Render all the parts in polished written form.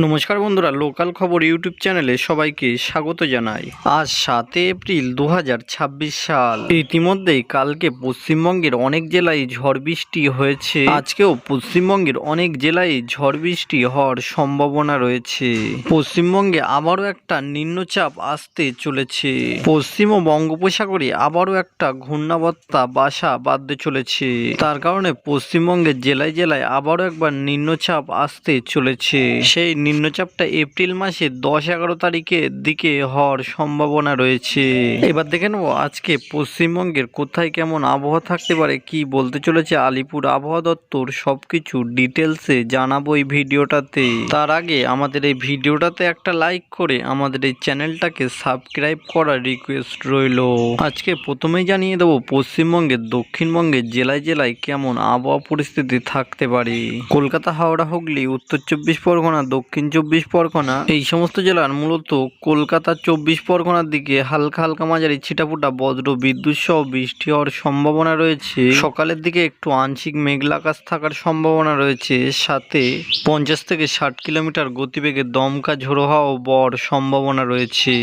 নমস্কার বন্ধুরা, লোকাল খবর ইউটিউব চ্যানেলে সবাইকে স্বাগত জানাই। আজ 7 এপ্রিল 2026 সাল। ইতিমধ্যেই কালকে পশ্চিমবঙ্গের অনেক জেলায় ঝড় বৃষ্টি হয়েছে। আজকেও পশ্চিমবঙ্গের অনেক জেলায় ঝড় বৃষ্টি হওয়ার সম্ভাবনা রয়েছে। পশ্চিমবঙ্গে আবারও একটা নিম্নচাপ আসতে চলেছে। পশ্চিম ও বঙ্গোপসাগরে আবারও একটা ঘূর্ণাবর্তা বাসা বাঁধতে চলেছে। তার কারণে পশ্চিমবঙ্গের জেলায় জেলায় আবারও একবার নিম্নচাপ আসতে চলেছে। সেই নিম্নচাপটা এপ্রিল মাসের 10-11 তারিখের দিকে হওয়ার সম্ভাবনা রয়েছে। এবার দেখে নেব আজকে পশ্চিমবঙ্গের কোথায় কেমন আবহাওয়া থাকতে পারে, কি বলতে চলেছে আলিপুর আবহাওয়া দপ্তর, সবকিছু ডিটেলসে জানাবো এই ভিডিওটাতে। তার আগে আমাদের এই ভিডিওটাতে একটা লাইক করে আমাদের এই চ্যানেলটাকে সাবস্ক্রাইব করার রিকোয়েস্ট রইল। আজকে প্রথমেই জানিয়ে দেবো পশ্চিমবঙ্গের দক্ষিণবঙ্গের জেলায় জেলায় কেমন আবহাওয়া পরিস্থিতি থাকতে পারে। কলকাতা, হাওড়া, হুগলি, উত্তর 24 পরগনা, দক্ষিণ 24 পরগনা, এই সমস্ত জেলার মূলত কলকাতা 24 পরগনার দিকে হালকা হালকা মাঝারি ছিটাফোঁটা বজ্র বিদ্যুৎ সহ বৃষ্টি হওয়ার সম্ভাবনা রয়েছে। সকালের দিকে একটু আংশিক মেঘলা আকাশ থাকার সম্ভাবনা রয়েছে, সাথে 50 থেকে 60 কিলোমিটার গতিবেগে দমকা ঝোড়ো হাওয়া বওয়ার সম্ভাবনা রয়েছে।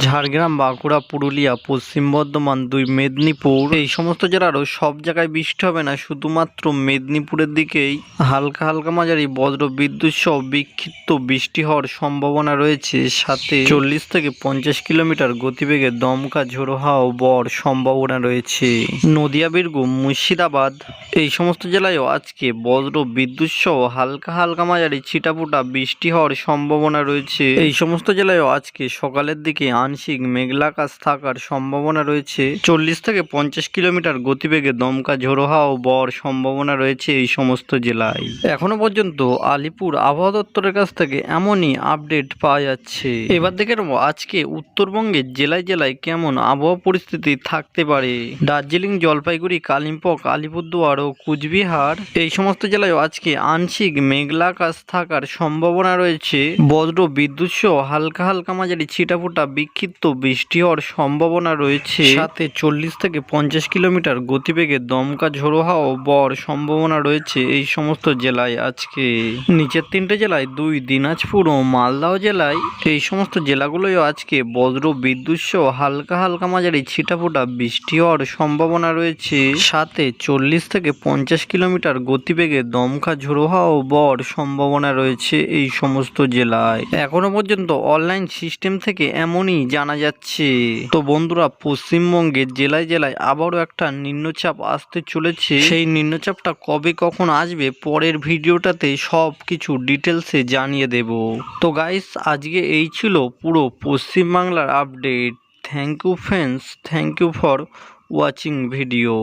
ঝাড়গ্রাম, বাঁকুড়া, পুরুলিয়া, পশ্চিম বর্ধমান, 2 মেদিনীপুর, এই সমস্ত জেলারও সব জায়গায় বৃষ্টি হবে না, শুধুমাত্র মেদিনীপুরের দিকেই হালকা হালকা মাঝারি বজ্র বিদ্যুৎ সহ বিক্ষিপ্ত বৃষ্টি হওয়ার সম্ভাবনা রয়েছে, সাথে 40 থেকে 50 কিলোমিটার গতিবেগে দমকা ঝোড়ো হাওয়া বওয়ার সম্ভাবনা রয়েছে। নদিয়া, বীরভূম, মুর্শিদাবাদ, এই সমস্ত জেলায়ও আজকে বজ্র বিদ্যুৎ সহ হালকা হালকা মাঝারি ছিটাফোঁটা বৃষ্টি হওয়ার সম্ভাবনা রয়েছে। এই সমস্ত জেলায়ও আজকে সকালের দিকে আংশিক মেঘলা আকাশ থাকার সম্ভাবনা রয়েছে। 40 থেকে 50 কিলোমিটার গতিবেগে দমকা ঝোড়ো হাওয়া বওয়ার সম্ভাবনা রয়েছে এই সমস্ত জেলায়। এখনো পর্যন্ত আলিপুর আবহাওয়া দপ্তরের কাছ থেকে এমনই আপডেট পাওয়া যাচ্ছে। এবার দেখে নেব আজকে উত্তরবঙ্গের জেলায় জেলায় কেমন আবহাওয়া পরিস্থিতি থাকতে পারে। দার্জিলিং, জলপাইগুড়ি, কালিম্পং, আলিপুরদুয়ার ও কুচবিহার, এই সমস্ত জেলায় আজকে আংশিক মেঘলা আকাশ থাকার সম্ভাবনা রয়েছে। বজ্র বিদ্যুৎ সহ হালকা হালকা মাঝারি ছিটাফোঁটা বিক্ষিপ্ত বৃষ্টি হওয়ার সম্ভাবনা রয়েছে, সাথে 40 থেকে 50 কিলোমিটার গতিবেগে দমকা ঝোড়ো হাওয়া বওয়ার সম্ভাবনা রয়েছে এই সমস্ত জেলায় আজকে। নিচের 3টে জেলায় 2 দিনাজপুর ও মালদহ জেলায়, এই সমস্ত জেলাগুলোই আজকে বজ্র বিদ্যুৎ সহ হালকা হালকা মাঝারি ছিটাফোঁটা বৃষ্টি হওয়ার সম্ভাবনা রয়েছে, সাথে 40 থেকে 50 কিলোমিটার গতিবেগে দমকা ঝোড়ো হাওয়া বওয়ার সম্ভাবনা রয়েছে এই সমস্ত জেলায়। এখনো পর্যন্ত অনলাইন সিস্টেম থেকে এমনই জানা যাচ্ছে। তো বন্ধুরা, পশ্চিমবঙ্গের জেলায় জেলায় আবারও একটা নিম্নচাপ আসতে চলেছে। সেই নিম্নচাপটা কবে কখন আসবে পরের ভিডিওটাতে সব কিছু ডিটেলসে জানিয়ে দেব। তো গাইস, আজকে এই ছিল পুরো পশ্চিমবাংলার update. Thank you friends, thank you for watching video.